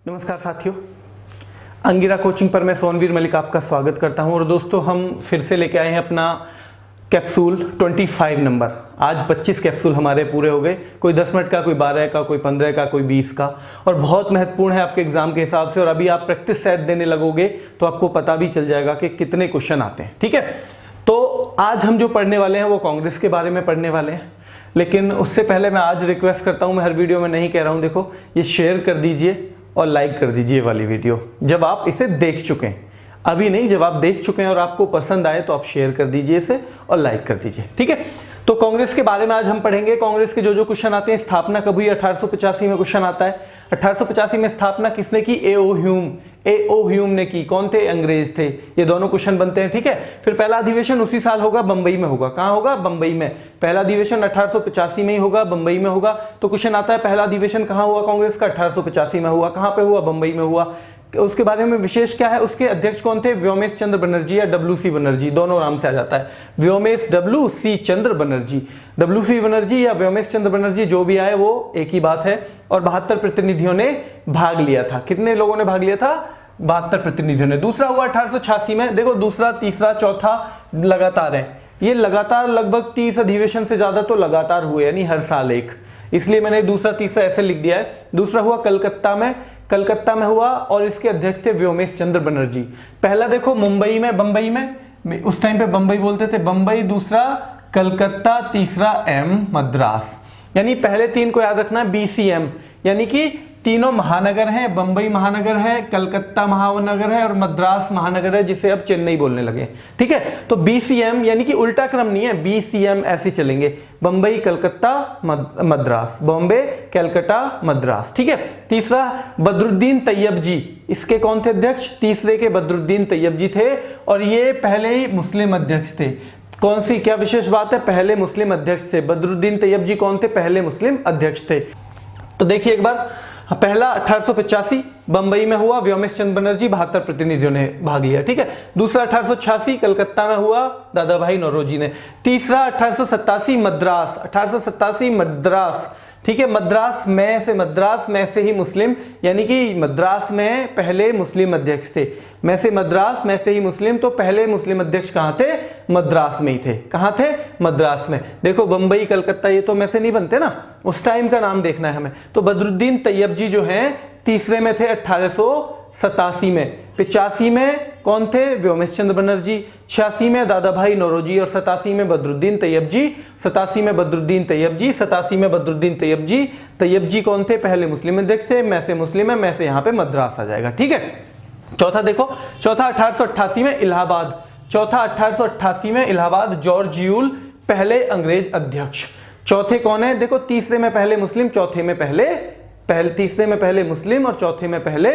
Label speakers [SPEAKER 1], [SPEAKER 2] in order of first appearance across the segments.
[SPEAKER 1] नमस्कार साथियों, अंगिरा कोचिंग पर मैं सोनवीर मलिक आपका स्वागत करता हूं। और दोस्तों, हम फिर से लेके आए हैं अपना कैप्सूल 25 नंबर। आज 25 कैप्सूल हमारे पूरे हो गए, कोई 10 मिनट का, कोई 12 का, कोई 15 का, कोई 20 का, और बहुत महत्वपूर्ण है आपके एग्जाम के हिसाब से। और अभी आप प्रैक्टिस सेट देने लगोगे तो आपको पता भी चल जाएगा कि कितने क्वेश्चन आते हैं। ठीक है, तो आज हम जो पढ़ने वाले हैं वो कांग्रेस के बारे में पढ़ने वाले हैं। लेकिन उससे पहले मैं आज रिक्वेस्ट करता हूं, मैं हर वीडियो में नहीं कह रहा हूं, देखो ये शेयर कर दीजिए और लाइक कर दीजिए वाली वीडियो जब आप इसे देख चुके हैं। अभी नहीं, जब आप देख चुके हैं और आपको पसंद आए तो आप शेयर कर दीजिए इसे और लाइक कर दीजिए। ठीक है, तो कांग्रेस के बारे में आज हम पढ़ेंगे। कांग्रेस के जो क्वेश्चन आते हैं, स्थापना कब हुई, 1885 में क्वेश्चन आता है। 1885 में स्थापना किसने की? ए.ओ. ह्यूम ने की। कौन थे? अंग्रेज थे। ये दोनों क्वेश्चन बनते हैं। ठीक है, फिर पहला अधिवेशन उसी साल होगा, बंबई में होगा। कहां होगा? बंबई में। पहला अधिवेशन 1885 में ही होगा, बंबई में होगा। तो क्वेश्चन आता है, पहला अधिवेशन कहां हुआ कांग्रेस का? 1885 में हुआ। कहां पे हुआ? बंबई में हुआ। उसके बारे में विशेष क्या है? उसके अध्यक्ष कौन थे? व्योमेश चंद्र बनर्जी या डब्ल्यू.सी. बनर्जी, दोनों नाम से आ जाता है। व्योमेश डब्ल्यू.सी. चंद्र बनर्जी, डब्ल्यू.सी. बनर्जी या व्योमेश चंद्र बनर्जी, जो भी आए वो एक ही बात है। और 72 प्रतिनिधियों ने भाग लिया था। कितने लोगों ने भाग लिया था? 72 प्रतिनिधियों ने। दूसरा हुआ 1886 में। देखो, दूसरा, तीसरा, चौथा लगातार है। ये लगातार लगभग 30 अधिवेशन से ज्यादा तो लगातार हुए, यानी हर साल एक, इसलिए मैंने दूसरा तीसरा ऐसे लिख दिया है। दूसरा हुआ कलकत्ता में, कलकत्ता में हुआ और इसके अध्यक्ष थे व्योमेश चंद्र बनर्जी। पहला देखो मुंबई में, बंबई में, उस टाइम पे बंबई बोलते थे, बंबई। दूसरा कलकत्ता, तीसरा मद्रास। यानी पहले तीन को याद रखना, BCM, यानी कि तीनों महानगर हैं। बंबई महानगर है, कलकत्ता महानगर है और मद्रास महानगर है, जिसे अब चेन्नई बोलने लगे। ठीक है, तो BCM यानी कि उल्टा क्रम नहीं है, BCM ऐसे चलेंगे, बंबई, कलकत्ता, मद्रास, बॉम्बे, कलकत्ता, मद्रास। ठीक है, तीसरा बदरुद्दीन तैयब जी, इसके कौन थे अध्यक्ष? तीसरे के बदरुद्दीन तैयब जी थे और ये पहले ही मुस्लिम अध्यक्ष थे। कौन सी क्या विशेष बात है? पहले मुस्लिम अध्यक्ष थे। बदरुद्दीन तैयब जी कौन थे? पहले मुस्लिम अध्यक्ष थे। तो देखिए एक बार, पहला 1885 बंबई में हुआ, व्योमेश चंद्र बनर्जी, 72 प्रतिनिधियों ने भाग लिया। ठीक है, दूसरा 1886 कलकत्ता में हुआ, दादा भाई नौरोजी ने। तीसरा 1887 मद्रास, 1887 मद्रास। ठीक है, मद्रास में से ही मुस्लिम, यानी कि मद्रास में पहले मुस्लिम अध्यक्ष थे। में से मद्रास, में से ही मुस्लिम, तो पहले मुस्लिम अध्यक्ष कहां थे? मद्रास में ही थे। कहां थे? मद्रास में। देखो बंबई, कलकत्ता, ये तो में से नहीं बनते ना, उस टाइम का नाम देखना है हमें। तो बदरुद्दीन तैयब जी जो हैं तीसरे में थे 1887 में। 85 में कौन थे? व्योमेश चंद्र बनर्जी। 86 में दादा भाई नौरोजी और 87 में बदरुद्दीन तैयब जी। 87 में बदरुद्दीन तैयब जी, 87 में बदरुद्दीन तैयब जी। तैयब जी कौन थे? पहले मुस्लिम अध्यक्ष थे। मैं से मुस्लिम है, मैं से यहाँ पे मद्रास आ जाएगा। ठीक है, चौथा देखो, चौथा 1888 में इलाहाबाद। चौथा 1888 में इलाहाबाद, जॉर्ज यूल पहले अंग्रेज अध्यक्ष। चौथे कौन है? देखो, तीसरे में पहले मुस्लिम, चौथे में तीसरे में पहले मुस्लिम और चौथे में पहले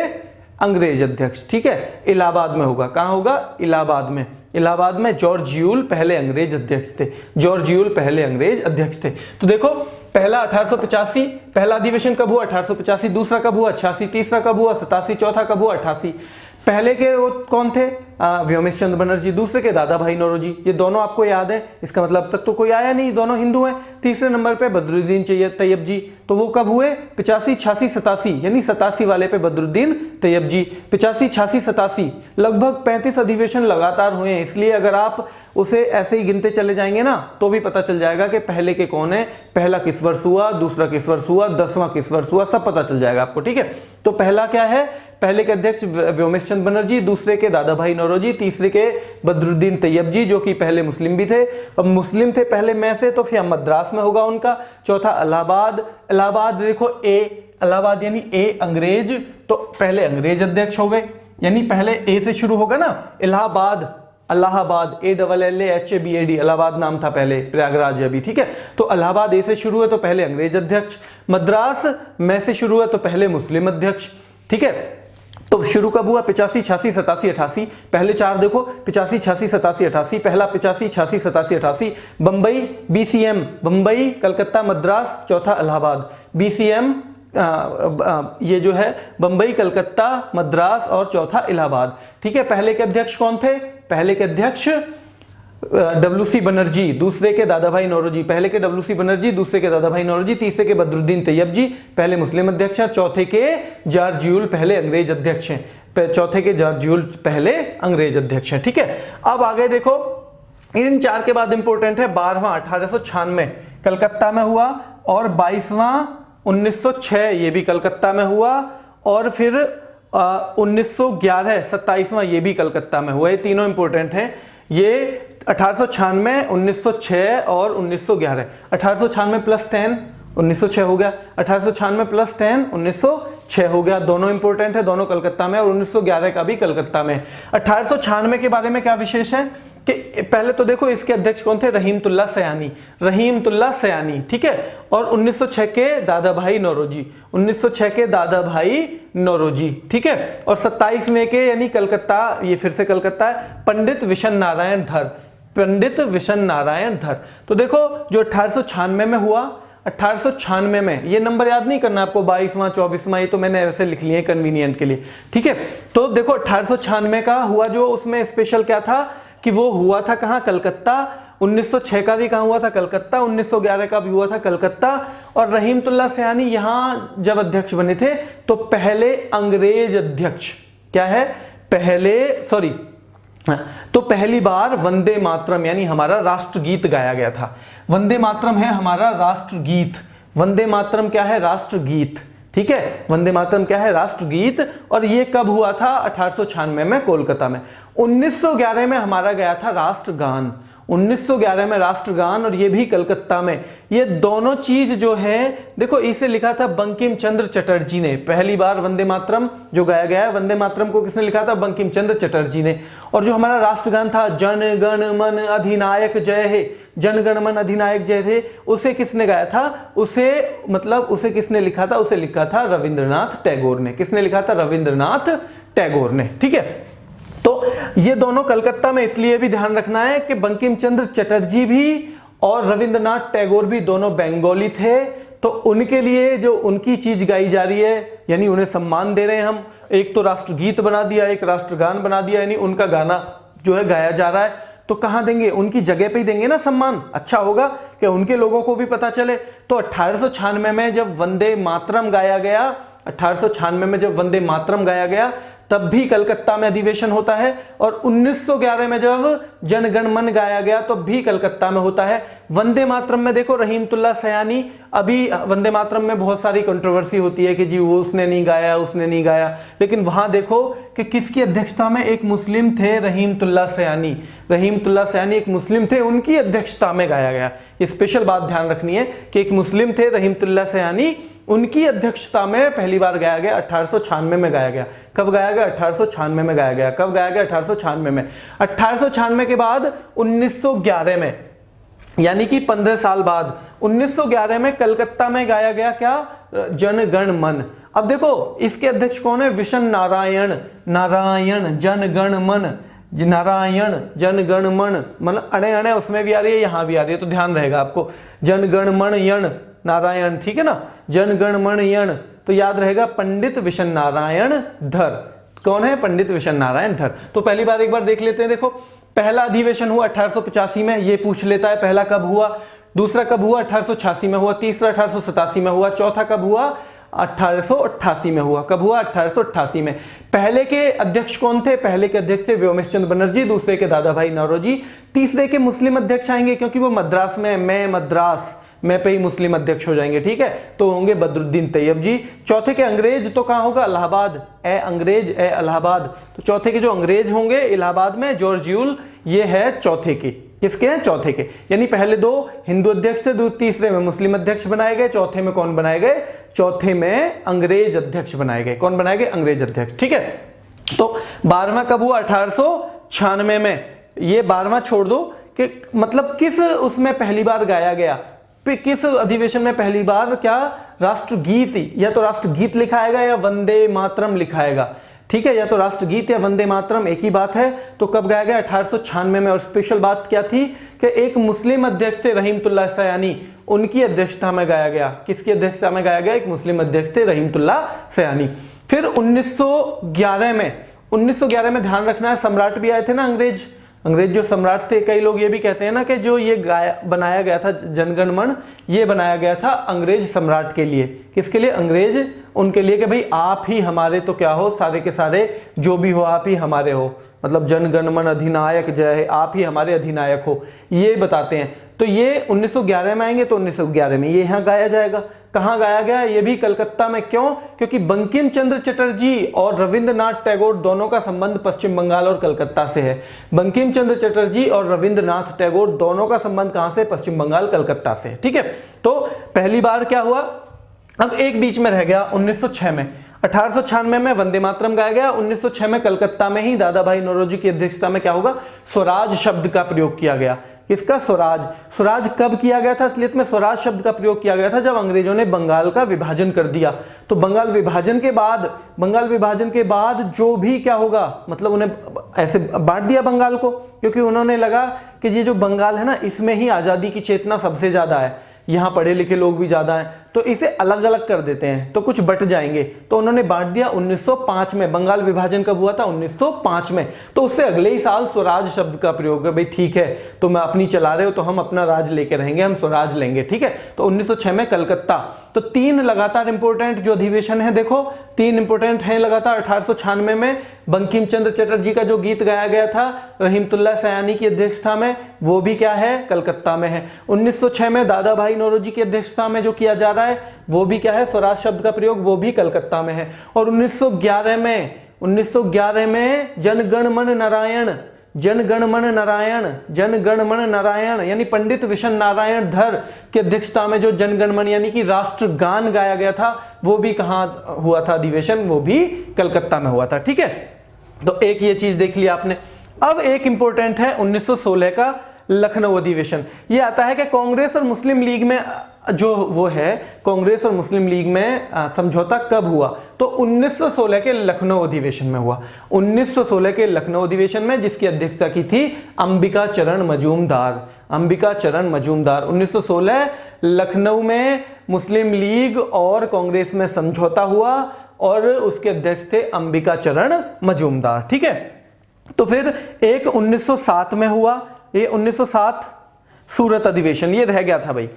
[SPEAKER 1] अंग्रेज अध्यक्ष। ठीक है, इलाहाबाद में होगा। कहां होगा? इलाहाबाद में। इलाहाबाद में जॉर्ज यूल पहले अंग्रेज अध्यक्ष थे। जॉर्ज यूल पहले अंग्रेज अध्यक्ष थे। तो देखो, पहला 1885, पहला अधिवेशन कब हुआ? 1885। दूसरा कब हुआ? 86। तीसरा कब हुआ? 87। चौथा कब हुआ? 88। पहले के वो कौन थे? व्योमेश चंद्र बनर्जी। दूसरे के दादा भाई नौरोजी। ये दोनों आपको याद है, इसका मतलब अब तक तो कोई आया नहीं, दोनों हिंदू हैं। तीसरे नंबर पे बदरुद्दीन तैयब जी, तो वो कब हुए? 85, 86, 87, यानी 87 वाले पे बदरुद्दीन तैयब जी। 85, 86, 87, लगभग 35 अधिवेशन लगातार हुए हैं। इसलिए अगर आप उसे ऐसे ही गिनते चले जाएंगे ना तो भी पता चल जाएगा कि पहले के कौन है, पहला किस वर्ष हुआ, दूसरा किस वर्ष हुआ, 10वां किस वर्ष हुआ, सब पता चल जाएगा आपको। ठीक है, तो पहला क्या है? पहले के अध्यक्ष व्योमेश चंद्र बनर्जी, दूसरे के दादा भाई नौरोजी, तीसरे के बदरुद्दीन तैयब जी, जो कि पहले मुस्लिम भी थे। अब मुस्लिम थे पहले में से, तो फिर मद्रास में होगा उनका। चौथा इलाहाबाद। इलाहाबाद देखो, इलाहाबाद यानी ए अंग्रेज, तो पहले अंग्रेज अध्यक्ष हो गए, यानी पहले ए से शुरू होगा ना, इलाहाबाद, अलाहाबाद, ALLAHABAD, इलाहाबाद नाम था पहले, प्रयागराज अभी। ठीक है, तो इलाहाबाद ए से शुरू है तो पहले अंग्रेज अध्यक्ष। मद्रास में से शुरू है तो पहले मुस्लिम अध्यक्ष। ठीक है, तो शुरू कब हुआ? 85, 86, 87, 88। पहले चार देखो, 85, 86, 87, 88। पहला 85, 86, 87, 88। बंबई, BCM, बंबई, कलकत्ता, मद्रास। चौथा इलाहाबाद, BCM, ये जो है बंबई, कलकत्ता, मद्रास और चौथा इलाहाबाद। ठीक है, पहले के अध्यक्ष कौन थे? पहले के अध्यक्ष WC बनर्जी, दूसरे के दादा भाई नौरोजी, पहले के WC बनर्जी, दूसरे के दादा भाई नौरोजी, तीसरे के बदरुद्दीन तैयब जी, पहले मुस्लिम अध्यक्ष हैं, चौथे के जॉर्ज पहले अंग्रेज अध्यक्ष हैं, चौथे के जॉर्ज पहले अंग्रेज अध्यक्ष हैं। ठीक है, अब आगे देखो, इन चार के बाद इंपॉर्टेंट है 12वां 1896 कलकत्ता में हुआ, और 22वां 1906 ये भी कलकत्ता में हुआ, और फिर 1911 27वां ये भी कलकत्ता में हुआ। ये तीनों इंपॉर्टेंट हैं, ये 1896, 1906 और 1911। 1896 प्लस 10 1906 हो गया, 1896 प्लस 10 1906 हो गया, दोनों इंपॉर्टेंट है, दोनों कलकत्ता में, और 1911 का भी कलकत्ता में। 1896 के बारे में क्या विशेष है कि पहले तो देखो इसके अध्यक्ष कौन थे, रहीमतुल्लाह सयानी, रहीमतुल्लाह सयानी, ठीक है, और 1906 के दादा भाई नौरोजी, 1906 के दादा भाई नौरोजी, ठीक है, और 27वें के यानी कलकत्ता, ये फिर से कलकत्ता है, पंडित विशन नारायण धर, पंडित विशन नारायण धर। तो देखो जो 1896 में हुआ, 1896 में, ये नंबर याद नहीं करना आपको, 22वां 24वां, ये तो मैंने ऐसे लिख लिए कन्वीनियंट के लिए, ठीक है। तो देखो 1896 का हुआ, जो उसमें स्पेशल क्या था कि वो हुआ था कहाँ, कलकत्ता। 1906 का भी कहाँ हुआ था, कलकत्ता। 1911 का भी हुआ था कलकत्ता। और रहीमतुल्लाह सयानी यहाँ जब अध्यक्ष बने थे तो पहले अंग्रेज अध्यक्ष, क्या है, तो पहली बार वंदे मातरम यानी हमारा राष्ट्रगीत गाया गया था। वंदे मातरम है हमारा राष्ट्रगीत, वंदे मातरम क्या है, राष्ट्रगीत, ठीक है, वंदे मातरम क्या है, राष्ट्रगीत। और ये कब हुआ था, 1896 में कोलकाता में। 1911 में हमारा गया था राष्ट्रगान, 1911 में राष्ट्रगान, और ये भी कलकत्ता में। ये दोनों चीज जो है, देखो इसे लिखा था बंकिम चंद्र चटर्जी ने, पहली बार वंदे मातरम जो गाया गया है, वंदे मातरम को किसने लिखा था, बंकिम चंद्र चटर्जी ने। और जो हमारा राष्ट्रगान था, जन गण मन अधिनायक जय हे, जन गण मन अधिनायक जय हे, उसे किसने गाया था, उसे किसने लिखा था, उसे लिखा था रविंद्रनाथ टैगोर ने। किसने लिखा था, रविंद्रनाथ टैगोर ने, ठीक है। तो ये दोनों कलकत्ता में, इसलिए भी ध्यान रखना है कि बंकिम चंद्र चटर्जी भी और रविंद्रनाथ टैगोर भी दोनों बंगाली थे, तो उनके लिए जो उनकी चीज गाई जा रही है, यानी उन्हें सम्मान दे रहे हैं हम। एक तो राष्ट्रगीत बना दिया, एक राष्ट्रगान बना दिया, यानी उनका गाना जो है गाया जा रहा है, तो कहां देंगे, उनकी जगह पे ही देंगे ना सम्मान। अच्छा होगा कि उनके लोगों को भी पता चले। तो 1896 में जब वंदे मातरम गाया गया, 1896 में जब वंदे मातरम गाया गया, तब भी कलकत्ता में अधिवेशन होता है। और 1911 में जब जनगण मन गाया गया तो भी कलकत्ता में होता है। वंदे मातरम में देखो रहीमतुल्लाह सयानी, अभी वंदे मातरम में बहुत सारी कंट्रोवर्सी होती है कि जी वो उसने नहीं गाया, उसने नहीं गाया, लेकिन वहां देखो कि किसकी अध्यक्षता में, एक मुस्लिम थे रहीमतुल्लाह सयानी, रहीमतुल्लाह सयानी एक मुस्लिम थे, उनकी अध्यक्षता में गाया गया। ये स्पेशल बात ध्यान रखनी है कि एक मुस्लिम थे रहीमतुल्लाह सयानी, उनकी अध्यक्षता में पहली बार गाया गया, 1896 में गाया गया। कब गाया गया, 1896 में गाया गया। कब गाया गया, 1896 में। 1896 के बाद 1911 में, यानी कि 15 साल बाद 1911 में कलकत्ता में गाया गया क्या, जन गण मन। अब देखो इसके अध्यक्ष कौन है, विशन नारायण, नारायण जन गण मन, नारायण जन गण मन, मतलब अड़े अड़े उसमें भी आ रही है, यहां भी आ रही है, तो ध्यान रहेगा आपको, जन गण मन यण नारायण, ठीक है ना, जन गण मन यण, तो याद रहेगा पंडित विशन नारायण धर। कौन है, पंडित विशन नारायण धर। तो पहली बार एक बार देख लेते हैं। देखो पहला अधिवेशन हुआ 1885 में, ये पूछ लेता है पहला कब हुआ, दूसरा कब हुआ, 1886 में हुआ, तीसरा 1887 में हुआ, चौथा कब हुआ, 1888 में हुआ। कब हुआ, 1888 में। पहले के अध्यक्ष कौन थे, पहले के अध्यक्ष थे व्योमेश चंद्र बनर्जी, दूसरे के दादा भाई नौरोजी, तीसरे के मुस्लिम अध्यक्ष आएंगे क्योंकि वो मद्रास में, मैं मद्रास में पे ही मुस्लिम अध्यक्ष हो जाएंगे, ठीक है, तो होंगे बदरुद्दीन तैयब जी। चौथे के अंग्रेज तो कहां होगा, इलाहाबाद, ए अंग्रेज ए इलाहाबाद, तो चौथे के जो अंग्रेज होंगे इलाहाबाद में, जॉर्ज ये है चौथे के, किसके हैं, चौथे के। यानी पहले दो हिंदू अध्यक्ष थे, तीसरे में मुस्लिम अध्यक्ष बनाए गए, चौथे में कौन बनाए गए, चौथे में अंग्रेज अध्यक्ष बनाए गए। कौन बनाए गए, अंग्रेज अध्यक्ष, ठीक है। तो 12वां कब हुआ, 1896 में। ये 12वां छोड़ दो कि मतलब किस उसमें पहली बार गाया गया, किस अधिवेशन में पहली बार क्या, राष्ट्रगीत, या तो राष्ट्रगीत लिखाएगा या वंदे मातरम लिखाएगा, ठीक है, या तो राष्ट्रगीत या वंदे मातरम एक ही बात है। तो कब गाया गया, 1896 में। और स्पेशल बात क्या थी कि एक मुस्लिम अध्यक्ष थे रहीमतुल्लाह सयानी, उनकी अध्यक्षता में गाया गया। किसकी अध्यक्षता में गाया गया, एक मुस्लिम अध्यक्ष थे रहीमतुल्लाह सयानी। फिर 1911 में, 1911 में ध्यान रखना है सम्राट भी आए थे ना अंग्रेज, अंग्रेज जो सम्राट थे, कई लोग ये भी कहते हैं ना कि जो ये बनाया गया था जनगण मन, ये बनाया गया था अंग्रेज सम्राट के लिए। किसके लिए? अंग्रेज उनके लिए कि भाई आप ही हमारे तो क्या हो, सारे के सारे जो भी हो आप ही हमारे हो, मतलब जनगण मन अधिनायक जय है, आप ही हमारे अधिनायक हो, ये बताते हैं। तो ये 1911 में आएंगे, तो 1911 में ये यहाँ गाया जाएगा। कहाँ गाया गया? ये भी कलकत्ता में। क्यों? क्योंकि बंकिम चंद्र चटर्जी और रविंद्रनाथ टैगोर दोनों का संबंध पश्चिम बंगाल और कलकत्ता से है। बंकिम चंद्र चटर्जी और रविंद्रनाथ टैगोर दोनों का संबंध कहाँ से? पश्चिम बंगाल कलकत्ता से। ठीक है, तो पहली बार क्या हुआ? अब एक बीच में रह गया 1906 में। 1896 में वंदे मातरम गाया गया। 1906 में कलकत्ता में ही दादा भाई नौरोजी की अध्यक्षता में क्या होगा? स्वराज शब्द का प्रयोग किया गया। किसका? स्वराज। स्वराज कब किया गया था? असलियत में स्वराज शब्द का प्रयोग किया गया था जब अंग्रेजों ने बंगाल का विभाजन कर दिया। तो बंगाल विभाजन के बाद जो भी क्या होगा, मतलब उन्हें ऐसे बांट दिया बंगाल को, क्योंकि उन्होंने लगा कि ये जो बंगाल है ना, इसमें ही आज़ादी की चेतना सबसे ज़्यादा है, यहाँ पढ़े लिखे लोग भी ज़्यादा हैं, तो इसे अलग अलग कर देते हैं तो कुछ बट जाएंगे। तो उन्होंने बांट दिया 1905 में। बंगाल विभाजन कब हुआ था? 1905 में। तो उससे अगले ही साल स्वराज शब्द का प्रयोग है। भाई ठीक है, तो मैं अपनी चला रहे हो तो हम अपना राज लेके रहेंगे, हम स्वराज लेंगे। ठीक है, तो 1906 में कलकत्ता। तो 3 लगातार इंपोर्टेंट जो अधिवेशन है, देखो 3 इंपोर्टेंट हैं लगातार। 1896 में बंकिम चंद्र चटर्जी का जो गीत गाया गया था रहीमतुल्लाह सयानी की अध्यक्षता में, वो भी क्या है? कलकत्ता में है। 1906 में दादा भाई नौरोजी की अध्यक्षता में जो किया जा रहा है वो भी क्या है? स्वराज शब्द का प्रयोग, वो भी कलकत्ता में है। और 1911 में जनगण मन नारायण यानी पंडित विशन नारायण धर की अध्यक्षता में जो जनगण मन यानी कि राष्ट्रगान गाया गया था, वो भी कहाँ हुआ था अधिवेशन? वो भी कलकत्ता में हुआ था। ठीक है, तो एक ये चीज देख लिया आपने। अब एक इंपॉर्टेंट है 1916 का लखनऊ अधिवेशन। ये आता है कि कांग्रेस और मुस्लिम लीग में जो वो है, कांग्रेस और मुस्लिम लीग में समझौता कब हुआ? तो 1916 के लखनऊ अधिवेशन में हुआ। 1916 के लखनऊ अधिवेशन में जिसकी अध्यक्षता की थी अंबिका चरण मजूमदार। 1916 लखनऊ में मुस्लिम लीग और कांग्रेस में समझौता हुआ और उसके अध्यक्ष थे अंबिका चरण मजूमदार। ठीक है, तो फिर एक 1907 में हुआ, ये 1907 सूरत अधिवेशन, ये रह गया था भाई,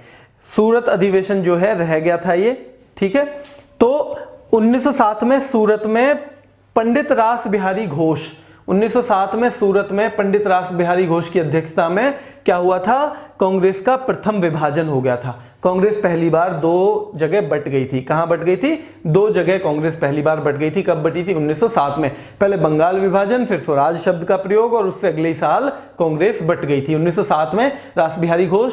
[SPEAKER 1] सूरत अधिवेशन जो है रह गया था ये। ठीक है, तो 1907 में सूरत में पंडित रास बिहारी घोष, 1907 में सूरत में पंडित रास बिहारी घोष की अध्यक्षता में क्या हुआ था? कांग्रेस का प्रथम विभाजन हो गया था। कांग्रेस पहली बार 2 जगह बट गई थी। कहां बट गई थी? 2 जगह कांग्रेस पहली बार बट गई थी। कब बटी थी? 1907 में। पहले बंगाल विभाजन, फिर स्वराज शब्द का प्रयोग, और उससे अगले साल कांग्रेस बट गई थी। 1907 में रास बिहारी घोष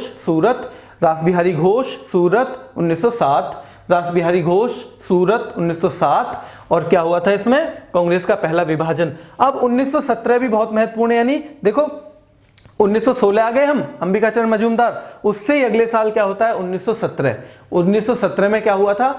[SPEAKER 1] सूरत, 1907 और क्या हुआ था इसमें? कांग्रेस का पहला विभाजन। अब 1917 भी बहुत महत्वपूर्ण है, यानी देखो 1916 आ गए हम, अंबिका चरण मजूमदार, उससे ही अगले साल क्या होता है? 1917 में क्या हुआ था?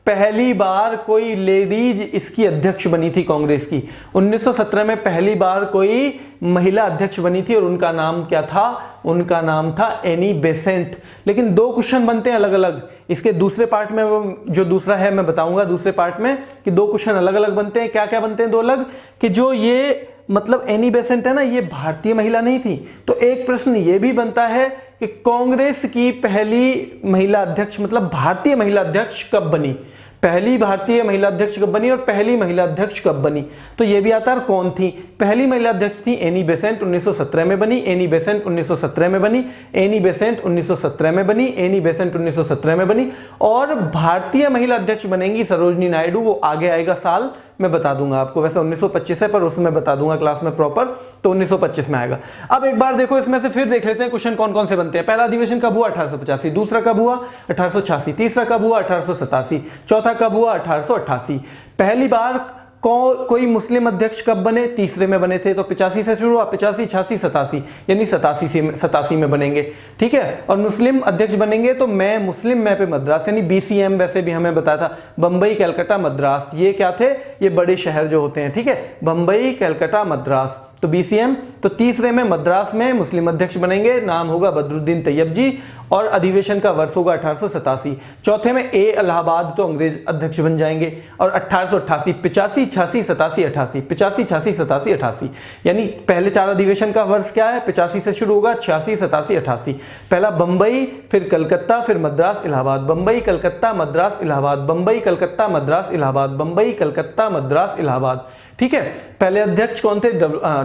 [SPEAKER 1] पहली बार कोई लेडीज इसकी अध्यक्ष बनी थी कांग्रेस की। 1917 में पहली बार कोई महिला अध्यक्ष बनी थी और उनका नाम क्या था? उनका नाम था एनी बेसेंट। लेकिन 2 क्वेश्चन बनते हैं अलग अलग। इसके दूसरे पार्ट में, वो जो दूसरा है मैं बताऊंगा दूसरे पार्ट में, कि 2 क्वेश्चन अलग अलग बनते हैं। क्या क्या बनते हैं 2 अलग? कि जो ये मतलब एनी बेसेंट है ना, ये भारतीय महिला नहीं थी। तो एक प्रश्न ये भी बनता है कि कांग्रेस की पहली महिला अध्यक्ष, मतलब भारतीय महिला अध्यक्ष कब बनी? पहली भारतीय महिला अध्यक्ष कब बनी और पहली महिला अध्यक्ष कब बनी? तो ये भी आता है कौन थी? पहली महिला अध्यक्ष थी एनी बेसेंट, 1917 में बनी। एनी बेसेंट 1917 में बनी। एनी बेसेंट 1917 में बनी। एनी बेसेंट 1917 में बनी। और भारतीय महिला अध्यक्ष बनेंगी सरोजनी नायडू। वो आगे आएगा साल, मैं बता दूंगा आपको। वैसे 1925 है पर उसमें बता दूंगा क्लास में प्रॉपर, तो 1925 में आएगा। अब एक बार देखो इसमें से फिर देख लेते हैं क्वेश्चन कौन कौन से बनते हैं। पहला अधिवेशन कब हुआ? 1885। दूसरा कब हुआ? 1886। तीसरा कब हुआ? 1887। चौथा कब हुआ? 1888। पहली बार कोई मुस्लिम अध्यक्ष कब बने? तीसरे में बने थे, तो 85 से शुरू हुआ, 85, 86, 87, यानी 87 में बनेंगे। ठीक है, और मुस्लिम अध्यक्ष बनेंगे तो मैं मुस्लिम मैं पे मद्रास, यानी BCM वैसे भी हमें बताया था, बंबई कलकत्ता मद्रास, ये क्या थे? ये बड़े शहर जो होते हैं। ठीक है, बंबई कलकत्ता मद्रास। तो BCM। तो तीसरे में मद्रास में मुस्लिम अध्यक्ष बनेंगे, नाम होगा बदरुद्दीन तैयब जी, और अधिवेशन का वर्ष होगा 1887। चौथे में A इलाहाबाद, तो अंग्रेज अध्यक्ष बन जाएंगे, और 1888, 85, 86, 87, 88, 85, 86, 87, 88, यानी पहले 4 अधिवेशन का वर्ष क्या है, 85 से शुरू होगा, 86, 87, 88। पहला बंबई, फिर कलकत्ता, फिर मद्रास, इलाहाबाद, बंबई, कलकत्ता, मद्रास, इलाहाबाद, बंबई, कलकत्ता, मद्रास, इलाहाबाद, बंबई, कलकत्ता, मद्रास, इलाहाबाद। ठीक है, पहले अध्यक्ष कौन थे,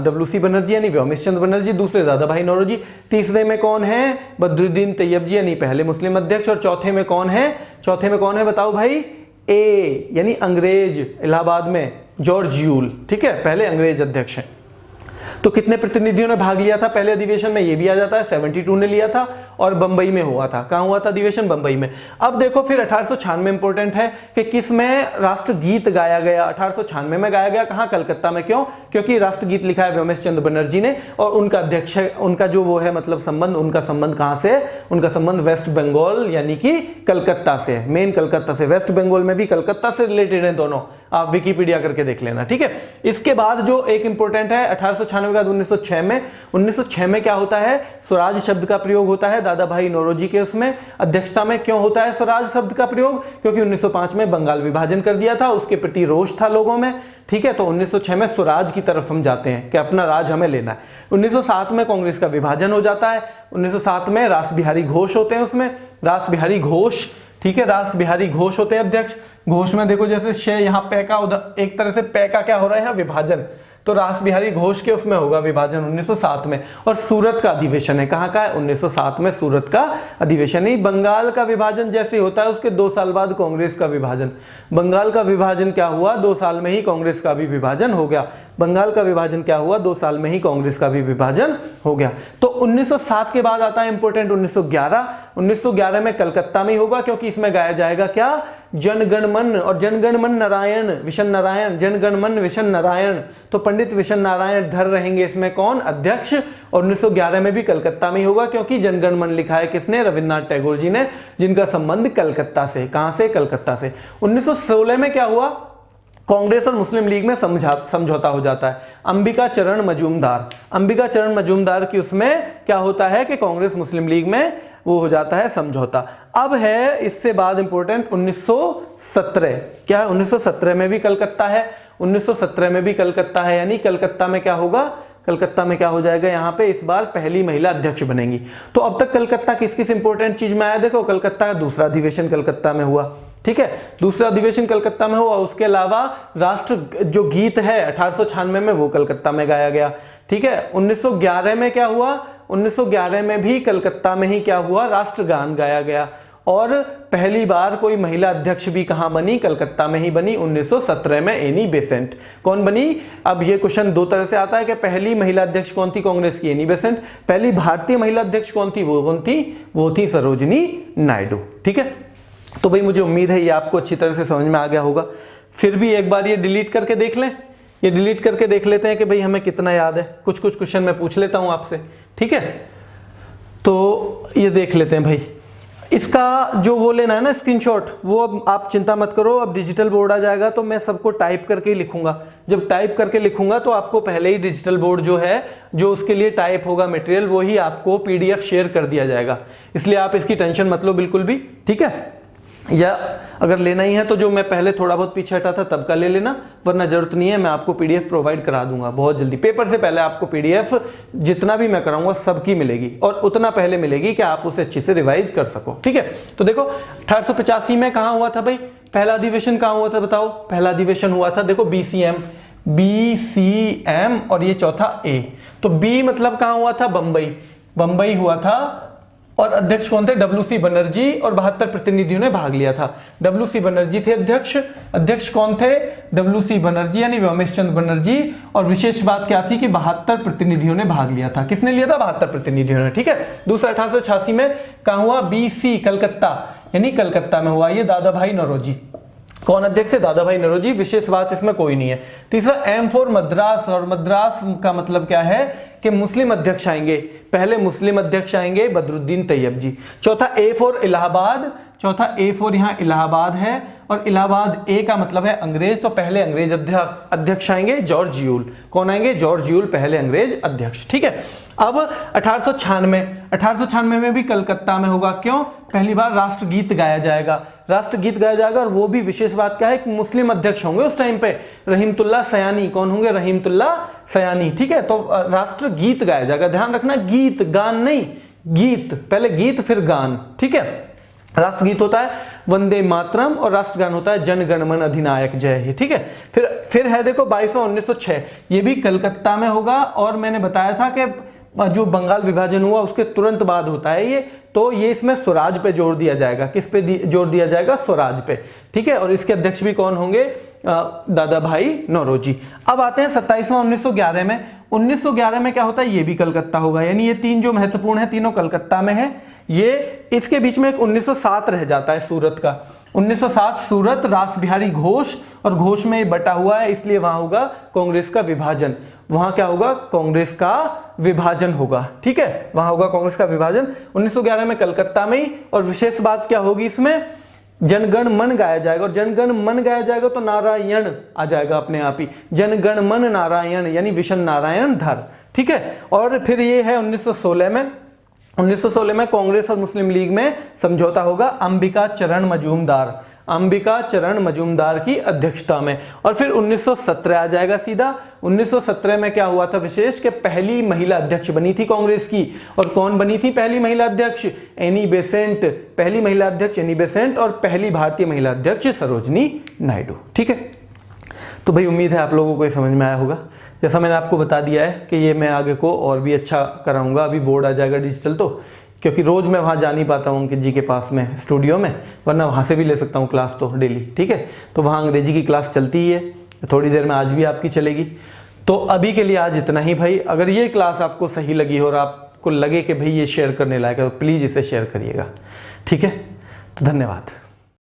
[SPEAKER 1] WC बनर्जी यानी व्योमेश चंद्र बनर्जी, दूसरे दादा भाई नौरोजी, तीसरे में कौन है, बदरुद्दीन तैयब जी यानी पहले मुस्लिम अध्यक्ष, और चौथे में कौन है बताओ भाई, A यानी अंग्रेज, इलाहाबाद में जॉर्ज यूल। ठीक है, पहले अंग्रेज अध्यक्ष हैं। तो कितने प्रतिनिधियों ने भाग लिया था पहले अधिवेशन में, ये भी आ जाता है, 72 ने लिया था, और बंबई में हुआ था। कहां हुआ था अधिवेशन, बंबई में। अब देखो फिर 1896 इंपॉर्टेंट है कि किस में राष्ट्रगीत गाया गया, 1896 में गाया गया, कहां, कलकत्ता में। क्यों, क्योंकि राष्ट्रगीत लिखा है व्योमेश चंद्र बनर्जी ने, और उनका अध्यक्ष, उनका जो वो है मतलब संबंध, उनका संबंध कहां से, उनका संबंध वेस्ट बंगाल यानी कि कलकत्ता से, मेन कलकत्ता से। वेस्ट बंगाल में भी कलकत्ता से रिलेटेड है दोनों, आप विकिपीडिया करके देख लेना। ठीक है, इसके बाद जो एक इंपॉर्टेंट है 1896 के बाद 1906 में क्या होता है, स्वराज शब्द का प्रयोग होता है, दादा भाई नौरोजी के उसमें अध्यक्षता में। क्यों होता है स्वराज शब्द का प्रयोग, क्योंकि 1905 में बंगाल विभाजन कर दिया था, उसके प्रति रोष था लोगों में। ठीक है, तो 1906 में स्वराज की तरफ हम जाते हैं कि अपना राज हमें लेना है। 1907 में कांग्रेस का विभाजन हो जाता है, 1907 में रास बिहारी घोष होते हैं, उसमें रास बिहारी घोष। ठीक है, रास बिहारी घोष होते हैं अध्यक्ष। घोष में देखो जैसे शे यहाँ पै का, उधर एक तरह से पै का क्या हो रहा है, विभाजन, तो रास बिहारी घोष के उसमें होगा विभाजन 1907 में। और सूरत का अधिवेशन है, कहाँ का है, 1907 में सूरत का अधिवेशन ही। बंगाल का विभाजन जैसे होता है उसके 2 साल बाद कांग्रेस का विभाजन, बंगाल का विभाजन क्या हुआ, 2 साल में ही कांग्रेस का भी विभाजन हो गया। बंगाल का विभाजन क्या हुआ, 2 साल में ही कांग्रेस का भी विभाजन हो गया। तो 1907 के बाद आता है इंपोर्टेंट 1911 में कलकत्ता में ही होगा, क्योंकि इसमें गाया जाएगा क्या, जनगण मन, और जनगण मन नारायण विशन नारायण, जनगण मन विशन नारायण, तो पंडित विशन नारायण धर रहेंगे इसमें कौन, अध्यक्ष। और 1911 में भी कलकत्ता में ही होगा, क्योंकि जनगण मन लिखा है किसने, रविन्द्रनाथ टैगोर जी ने, जिनका संबंध कलकत्ता से, कहां से, कलकत्ता से। 1916 में क्या हुआ, कांग्रेस और मुस्लिम लीग में समझौता हो जाता है। अंबिका चरण मजूमदार की उसमें क्या होता है कि कांग्रेस मुस्लिम लीग में वो हो जाता है समझौता। अब है इससे बाद इंपॉर्टेंट 1917, क्या है, 1917 में भी कलकत्ता है, 1917 में भी कलकत्ता है, यानी कलकत्ता में क्या होगा, कलकत्ता में क्या हो जाएगा, यहाँ पे इस बार पहली महिला अध्यक्ष बनेंगी। तो अब तक कलकत्ता किस किस इंपॉर्टेंट चीज में आया, देखो कलकत्ता का दूसरा अधिवेशन कलकत्ता में हुआ। ठीक है, दूसरा अधिवेशन कलकत्ता में हुआ, उसके अलावा राष्ट्र जो गीत है 1896 में वो कलकत्ता में गाया गया। ठीक है, 1911 में क्या हुआ, 1911 में भी कलकत्ता में ही क्या हुआ, राष्ट्रगान गाया गया। और पहली बार कोई महिला अध्यक्ष भी कहां बनी, कलकत्ता में ही बनी, 1917 में एनी बेसेंट। कौन बनी, अब ये क्वेश्चन 2 तरह से आता है कि पहली महिला अध्यक्ष कौन थी कांग्रेस की, एनी बेसेंट। पहली भारतीय महिला अध्यक्ष कौन थी, वो कौन थी, वो थी सरोजिनी नायडू। ठीक है, तो भाई मुझे उम्मीद है ये आपको अच्छी तरह से समझ में आ गया होगा। फिर भी एक बार ये डिलीट करके देख लें, ये डिलीट करके देख लेते हैं कि भाई हमें कितना याद है। कुछ क्वेश्चन मैं पूछ लेता हूं आपसे, ठीक है। तो ये देख लेते हैं भाई, इसका जो वो लेना है ना स्क्रीनशॉट, वो अब आप चिंता मत करो, अब डिजिटल बोर्ड आ जाएगा तो मैं सबको टाइप करके ही लिखूंगा। जब टाइप करके लिखूंगा तो आपको पहले ही डिजिटल बोर्ड जो है, जो उसके लिए टाइप होगा मटेरियल, वो ही आपको PDF शेयर कर दिया जाएगा। इसलिए आप इसकी टेंशन मत लो बिल्कुल भी, ठीक है। या अगर लेना ही है तो जो मैं पहले थोड़ा बहुत पीछे हटा था तब का ले लेना, वरना जरूरत नहीं है, मैं आपको PDF प्रोवाइड करा दूंगा बहुत जल्दी। पेपर से पहले आपको PDF जितना भी मैं कराऊंगा सबकी मिलेगी, और उतना पहले मिलेगी कि आप उसे अच्छे से रिवाइज कर सको, ठीक है। तो देखो 1885 में कहां हुआ था भाई पहला अधिवेशन, कहां हुआ था बताओ, पहला अधिवेशन हुआ था देखो BCM, और ये चौथा A। तो B मतलब कहां हुआ था, बंबई हुआ था, और अध्यक्ष कौन थे, WC बनर्जी, और 72 प्रतिनिधियों ने भाग लिया था। WC बनर्जी थे अध्यक्ष कौन थे, WC बनर्जी यानी व्योमेश चंद्र बनर्जी। और विशेष बात क्या थी कि 72 प्रतिनिधियों ने भाग लिया था। किसने लिया था, 72 प्रतिनिधियों ने, ठीक है। दूसरा 1886 में कहां हुआ, BC कलकत्ता, यानी कलकत्ता में हुआ। ये दादा भाई नौरोजी, कौन अध्यक्ष थे, दादा भाई नौरोजी। विशेष बात इसमें कोई नहीं है। तीसरा M फॉर मद्रास, और मद्रास का मतलब क्या है कि मुस्लिम अध्यक्ष आएंगे, पहले मुस्लिम अध्यक्ष आएंगे बदरुद्दीन तैयब जी। चौथा A फॉर इलाहाबाद, चौथा A4 यहाँ इलाहाबाद है, और इलाहाबाद A का मतलब है अंग्रेज, तो पहले अंग्रेज अध्यक्ष आएंगे जॉर्ज यूल। कौन आएंगे? जॉर्ज यूल पहले अंग्रेज अध्यक्ष। ठीक है। अब 1896 में भी कलकत्ता में होगा। क्यों? पहली बार राष्ट्रगीत गाया जाएगा, राष्ट्रगीत गाया जाएगा। और वो भी विशेष बात क्या है कि मुस्लिम अध्यक्ष होंगे उस टाइम पे, रहीमतुल्लाह सयानी। कौन होंगे? रहीमतुल्लाह सयानी। ठीक है। तो राष्ट्रगीत गाया जाएगा, ध्यान रखना, गीत, गान नहीं, गीत, पहले गीत फिर गान। ठीक है। राष्ट्रगीत होता है वंदे मातरम और राष्ट्रगान होता है जन गण मन अधिनायक जय हे। ठीक है। फिर है देखो 22/1906, ये भी कलकत्ता में होगा। और मैंने बताया था कि जो बंगाल विभाजन हुआ उसके तुरंत बाद होता है ये, तो ये इसमें स्वराज पे जोर दिया जाएगा। किस पे जोर दिया जाएगा? स्वराज पे। ठीक है। और इसके अध्यक्ष भी कौन होंगे? दादा भाई नौरोजी। अब आते हैं 27वां 1911 में। 1911 में क्या होता है? ये भी कलकत्ता होगा। यानी ये तीन जो महत्वपूर्ण है तीनों कलकत्ता में है। ये इसके बीच में एक 1907 रह जाता है सूरत का। 1907 सूरत, रास बिहारी घोष, और घोष में बटा हुआ है इसलिए वहां होगा कांग्रेस का विभाजन। वहां क्या होगा? कांग्रेस का विभाजन होगा। ठीक है। वहां होगा कांग्रेस का विभाजन 1911 में कलकत्ता में ही। और विशेष बात क्या होगी इसमें? जनगण मन गाया जाएगा। और जनगण मन गाया जाएगा तो नारायण आ जाएगा अपने आप ही, जनगण मन नारायण, यानी विशन नारायण धर। ठीक है। और फिर ये है 1916 में। 1916 में कांग्रेस और मुस्लिम लीग में समझौता होगा अंबिका चरण मजूमदार की अध्यक्षता में। और फिर 1917 आ जाएगा सीधा। 1917 में क्या हुआ था विशेष कि पहली महिला अध्यक्ष बनी थी कांग्रेस की। और कौन बनी थी पहली महिला अध्यक्ष? Annie Besant. पहली महिला अध्यक्ष एनी बेसेंट, और पहली भारतीय महिला अध्यक्ष सरोजनी नायडू। ठीक है। तो भाई उम्मीद है आप लोगों को ये समझ में आया होगा। जैसा मैंने आपको बता दिया है कि ये मैं आगे को और भी अच्छा कराऊंगा। अभी बोर्ड आ जाएगा डिजिटल, तो क्योंकि रोज़ मैं वहाँ जा नहीं पाता हूँ अंकित जी के पास में स्टूडियो में, वरना वहाँ से भी ले सकता हूँ क्लास तो डेली। ठीक है। तो वहाँ अंग्रेजी की क्लास चलती ही है, थोड़ी देर में आज भी आपकी चलेगी। तो अभी के लिए आज इतना ही भाई। अगर ये क्लास आपको सही लगी और आपको लगे कि भाई ये शेयर करने लायक है तो प्लीज़ इसे शेयर करिएगा। ठीक है। तो धन्यवाद।